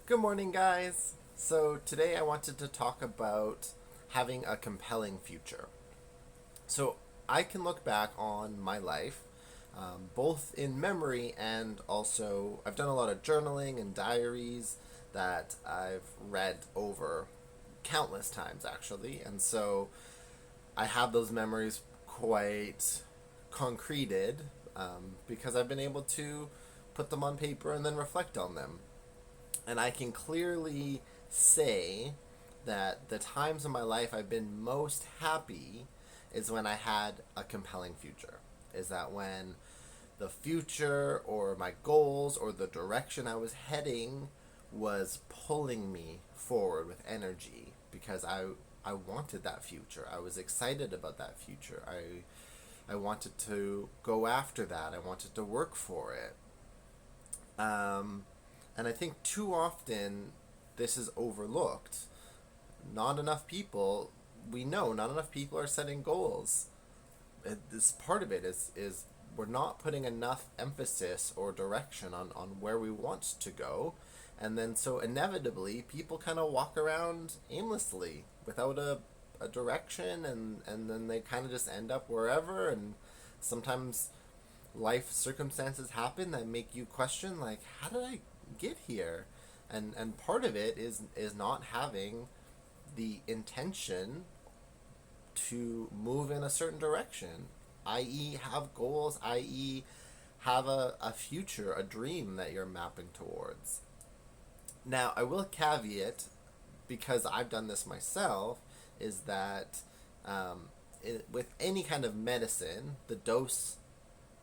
Good morning, guys. So, today I wanted to talk about having a compelling future. So, I can look back on my life, both in memory and also I've done a lot of journaling and diaries that I've read over countless times actually. And so, I have those memories quite concreted because I've been able to put them on paper and then reflect on them. And I can clearly say that the times in my life I've been most happy is when I had a compelling future. Is that when the future or my goals or the direction I was heading was pulling me forward with energy because I wanted that future. I was excited about that future. I wanted to go after that. I wanted to work for it. Um, and I think too often this is overlooked. Not enough people, we know, not enough people are setting goals. This part of it is we're not putting enough emphasis or direction on where we want to go. And then so inevitably people kind of walk around aimlessly without a direction, and then they kind of just end up wherever. And sometimes life circumstances happen that make you question, like, how did I get here? And part of it is not having the intention to move in a certain direction, i.e. have goals, i.e. have a future, a dream that you're mapping towards. Now I will caveat, because I've done this myself, is that with any kind of medicine, the dose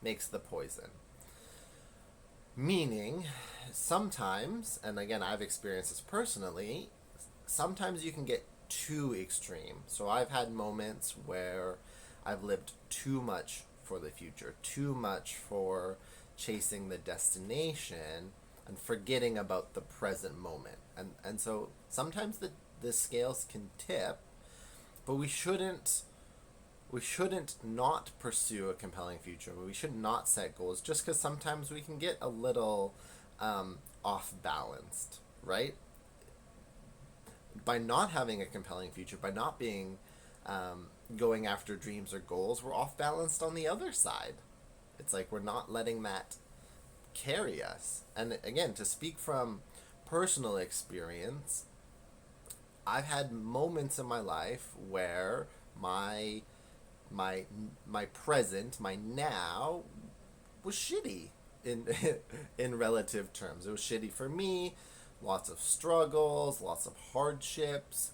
makes the poison. Meaning, sometimes, and again, I've experienced this personally, sometimes you can get too extreme. So I've had moments where I've lived too much for the future, too much for chasing the destination and forgetting about the present moment. And so sometimes the scales can tip, but we shouldn't not pursue a compelling future. We should not set goals just because sometimes we can get a little off balanced, right? By not having a compelling future, by not being going after dreams or goals, we're off balanced on the other side. It's like we're not letting that carry us. And again, to speak from personal experience, I've had moments in my life where my my present, my now, was shitty in in relative terms. It was shitty for me, lots of struggles, lots of hardships,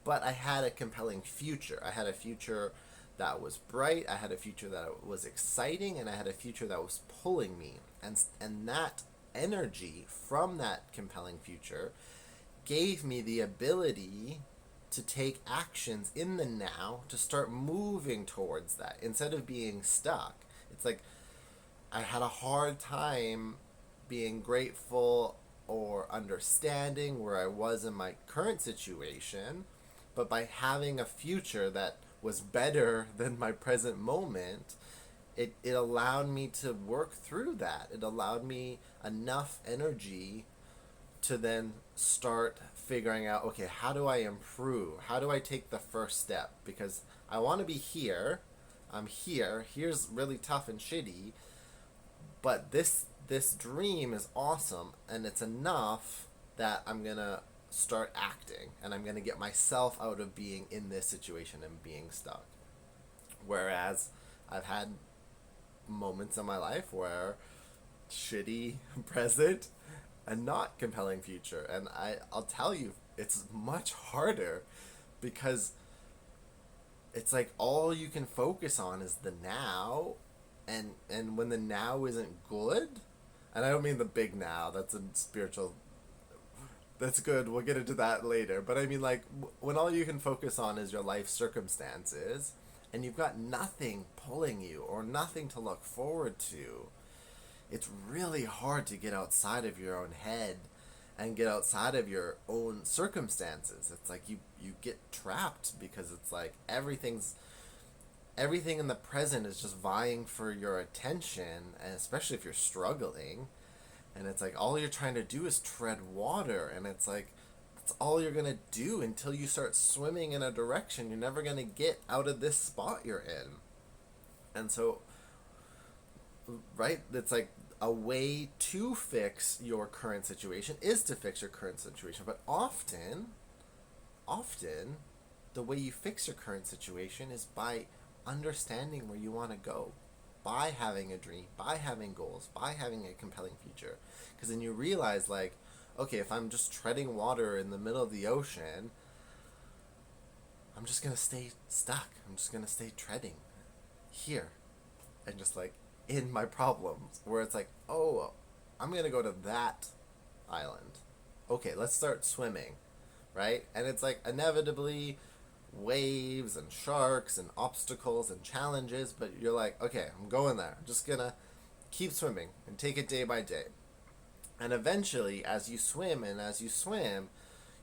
but I had a compelling future. I had a future that was bright, I had a future that was exciting, and I had a future that was pulling me. And that energy from that compelling future gave me the ability to take actions in the now to start moving towards that instead of being stuck. It's like I had a hard time being grateful or understanding where I was in my current situation, but by having a future that was better than my present moment, it allowed me to work through that. It allowed me enough energy to then start figuring out, okay, how do I improve? How do I take the first step? Because I want to be here. I'm here. Here's really tough and shitty, but this dream is awesome, and it's enough that I'm going to start acting, and I'm going to get myself out of being in this situation and being stuck. Whereas I've had moments in my life where shitty present and not compelling future, and I'll tell you, it's much harder because it's like all you can focus on is the now, and when the now isn't good, and I don't mean the big now, that's a spiritual, that's good, we'll get into that later, but I mean, like, when all you can focus on is your life circumstances and you've got nothing pulling you or nothing to look forward to, it's really hard to get outside of your own head and get outside of your own circumstances. It's like you get trapped because it's like everything in the present is just vying for your attention, and especially if you're struggling. And it's like all you're trying to do is tread water, and it's like that's all you're gonna do until you start swimming in a direction you're never gonna get out of this spot you're in. And so, right, it's like a way to fix your current situation is to fix your current situation, but often the way you fix your current situation is by understanding where you want to go, by having a dream, by having goals, by having a compelling future. Because then you realize, like, okay, if I'm just treading water in the middle of the ocean, I'm just going to stay stuck. I'm just going to stay treading here and just like in my problems. Where it's like, oh, I'm going to go to that island. Okay, let's start swimming, right? And it's like inevitably waves and sharks and obstacles and challenges, but you're like, okay, I'm going there. I'm just gonna keep swimming and take it day by day. And eventually, as you swim and as you swim,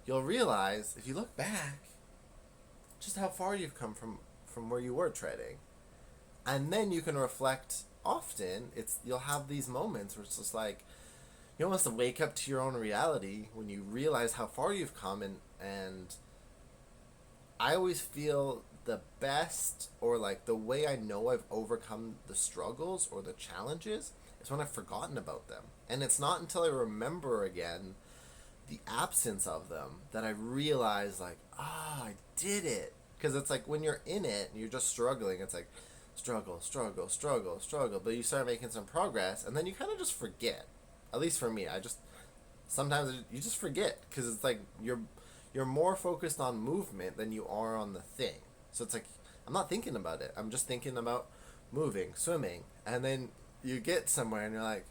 you'll realize, if you look back, just how far you've come from where you were treading. And then you can reflect often. You'll have these moments where it's just like, you almost wake up to your own reality when you realize how far you've come. And I always feel the best, or like the way I know I've overcome the struggles or the challenges, is when I've forgotten about them. And it's not until I remember again the absence of them that I realize, like, I did it. Because it's like when you're in it and you're just struggling, it's like struggle, struggle, struggle, struggle. But you start making some progress, and then you kind of just forget. At least for me, sometimes you just forget, because it's like you're more focused on movement than you are on the thing. So it's like, I'm not thinking about it. I'm just thinking about moving, swimming. And then you get somewhere and you're like,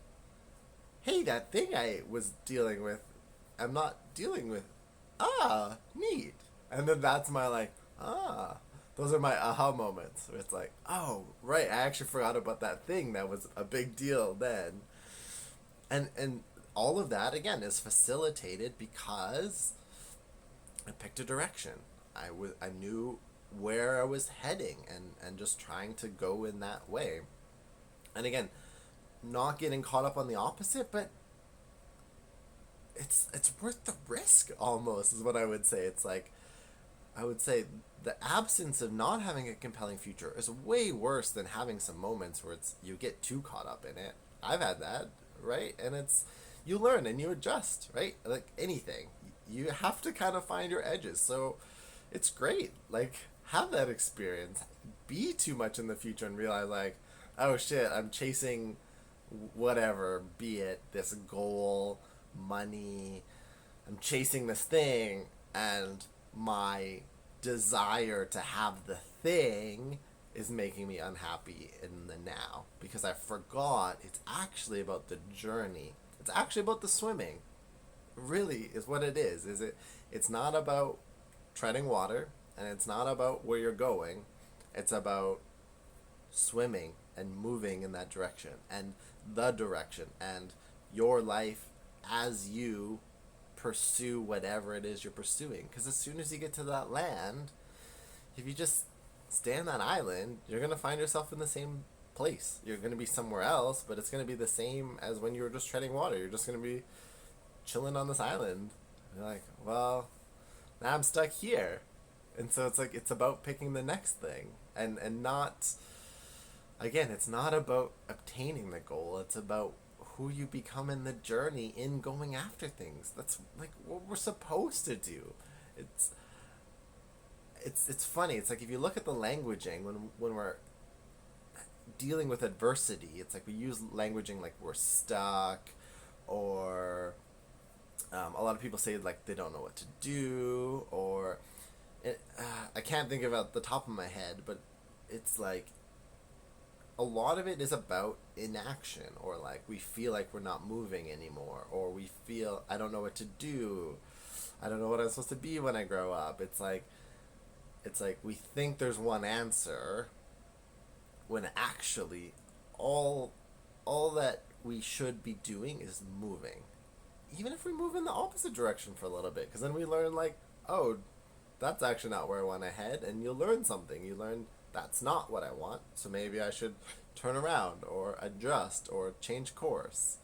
hey, that thing I was dealing with, I'm not dealing with. Ah, neat. And then that's my like, those are my aha moments. Where it's like, oh, right, I actually forgot about that thing that was a big deal then. And all of that, again, is facilitated because I picked a direction. I knew where I was heading, and just trying to go in that way. And again, not getting caught up on the opposite, but it's worth the risk almost, is what I would say. It's like, I would say the absence of not having a compelling future is way worse than having some moments where you get too caught up in it. I've had that, right? And you learn and you adjust, right? Like anything, you have to kind of find your edges. So it's great. Like, have that experience. Be too much in the future and realize, like, oh shit, I'm chasing whatever, be it this goal, money, I'm chasing this thing, and my desire to have the thing is making me unhappy in the now, because I forgot it's actually about the journey. It's actually about the swimming. Really is what it is. It's not about treading water, and it's not about where you're going. It's about swimming and moving in that direction, and the direction, and your life as you pursue whatever it is you're pursuing. Because as soon as you get to that land, if you just stay on that island, you're going to find yourself in the same place. You're going to be somewhere else, but it's going to be the same as when you were just treading water. You're just going to be chilling on this island. You're like, well, now I'm stuck here. And so it's like, it's about picking the next thing, and not, again, it's not about obtaining the goal. It's about who you become in the journey in going after things. That's like what we're supposed to do. It's funny. It's like, if you look at the languaging when we're dealing with adversity, it's like we use languaging like we're stuck, or a lot of people say like they don't know what to do, or I can't think of it at the top of my head, but it's like a lot of it is about inaction, or like we feel like we're not moving anymore, or we feel, I don't know what to do, I don't know what I'm supposed to be when I grow up. It's like we think there's one answer, when actually all that we should be doing is moving, even if we move in the opposite direction for a little bit, because then we learn, like, oh, that's actually not where I want to head, and you'll learn something. You learn that's not what I want, so maybe I should turn around or adjust or change course.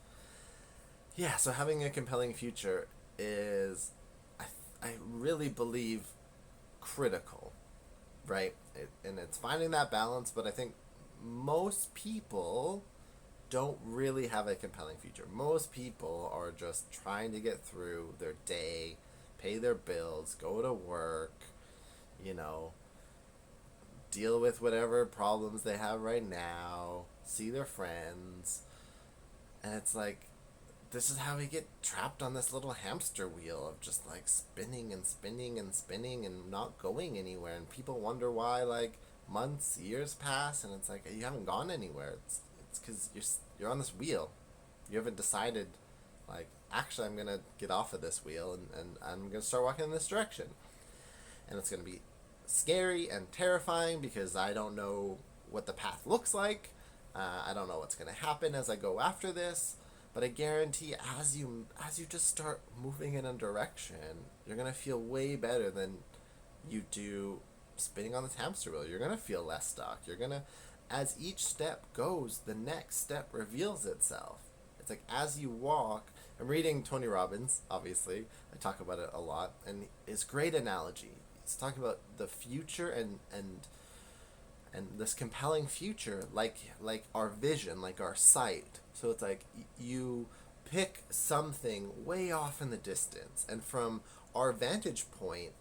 Yeah, so having a compelling future is, I, I really believe, critical, right? And it's finding that balance, but I think most people don't really have a compelling future. Most people are just trying to get through their day, pay their bills, go to work, you know, deal with whatever problems they have right now, see their friends. And it's like, this is how we get trapped on this little hamster wheel of just like spinning and spinning and spinning and not going anywhere. And people wonder why, like, months, years pass, and it's like you haven't gone anywhere. It's because you're on this wheel. You haven't decided, like, actually, I'm gonna get off of this wheel and I'm gonna start walking in this direction. And it's gonna be scary and terrifying because I don't know what the path looks like. I don't know what's gonna happen as I go after this. But I guarantee, as you just start moving in a direction, you're gonna feel way better than you do spinning on this hamster wheel. You're gonna feel less stuck. You're gonna, as each step goes, the next step reveals itself. It's like as you walk. I'm reading Tony Robbins. Obviously, I talk about it a lot, and it's a great analogy. It's talking about the future and this compelling future, like our vision, like our sight. So it's like you pick something way off in the distance, and from our vantage point,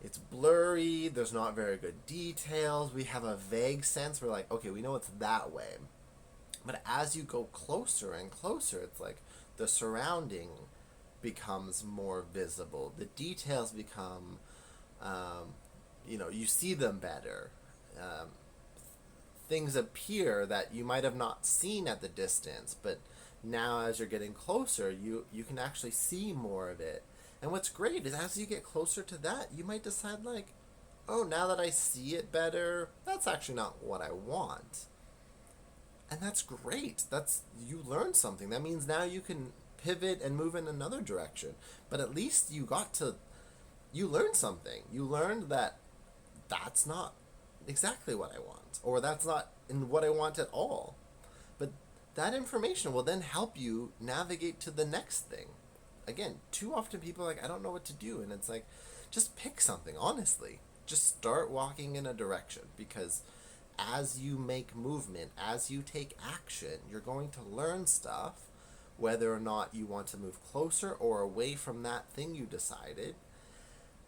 it's blurry. There's not very good details. We have a vague sense. We're like, okay, we know it's that way. But as you go closer and closer, it's like the surrounding becomes more visible. The details become, you see them better. Um, Things appear that you might have not seen at the distance, but now as you're getting closer, you can actually see more of it. And what's great is as you get closer to that, you might decide, like, oh, now that I see it better, that's actually not what I want. And that's great. That's, you learn something. That means now you can pivot and move in another direction. But at least you learned something. You learned that that's not exactly what I want, or that's not in what I want at all. But that information will then help you navigate to the next thing. Again, too often people are like, I don't know what to do. And it's like, just pick something, honestly. Just start walking in a direction, because as you make movement, as you take action, you're going to learn stuff, whether or not you want to move closer or away from that thing you decided.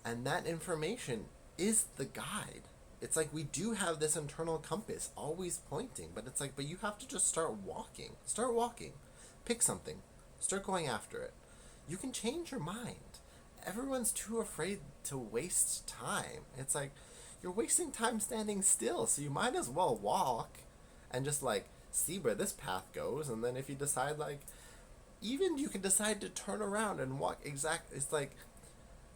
And that information is the guide. It's like we do have this internal compass always pointing, but it's like, but you have to just start walking. Start walking. Pick something. Start going after it. You can change your mind. Everyone's too afraid to waste time. It's like, you're wasting time standing still, so you might as well walk and just, like, see where this path goes. And then if you decide, like, even you can decide to turn around and walk it's like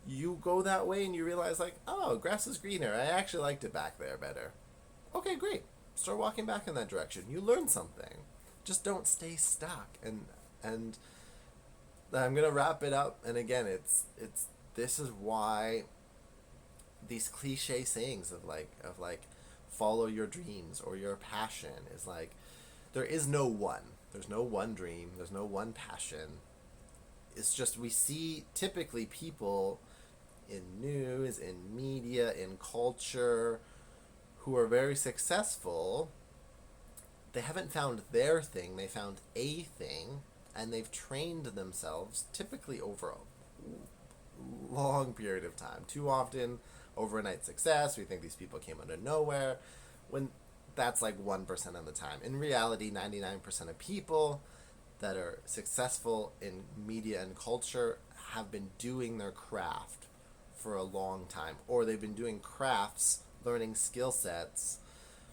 you go that way and you realize, like, oh, grass is greener. I actually liked it back there better. Okay, great. Start walking back in that direction. You learn something. Just don't stay stuck. And I'm gonna wrap it up. And again, it's this is why these cliche sayings of like follow your dreams or your passion is like, there is no one. There's no one dream. There's no one passion. It's just we see typically people in news, in media, in culture who are very successful. They haven't found their thing, they found a thing, and they've trained themselves typically over a long period of time. Too often, overnight success. We think these people came out of nowhere, when that's like 1% of the time. In reality, 99% of people that are successful in media and culture have been doing their craft for a long time, or they've been doing crafts, learning skill sets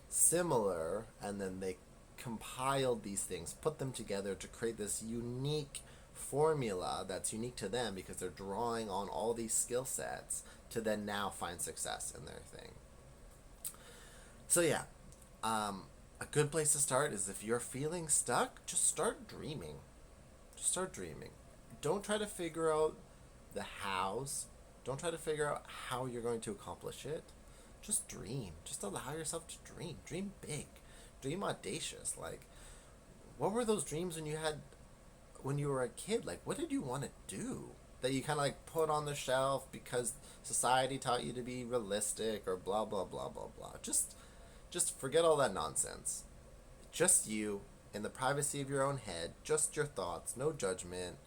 similar, and then they compiled these things, put them together to create this unique formula that's unique to them, because they're drawing on all these skill sets to then now find success in their thing. So yeah, a good place to start is, if you're feeling stuck, just start dreaming. Just start dreaming. Don't try to figure out the hows. Don't try to figure out how you're going to accomplish it. Just dream. Just allow yourself to dream. Dream big. Dream audacious. Like, what were those dreams when you had when you were a kid, like, what did you want to do that you kind of like put on the shelf because society taught you to be realistic or blah blah blah blah blah. Just forget all that nonsense. Just you in the privacy of your own head, just your thoughts, no judgment.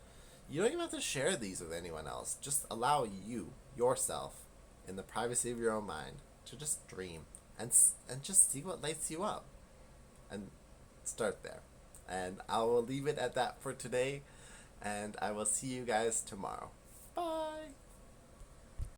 You don't even have to share these with anyone else. Just allow you, yourself, in the privacy of your own mind, to just dream and just see what lights you up, and start there. And I will leave it at that for today, and I will see you guys tomorrow.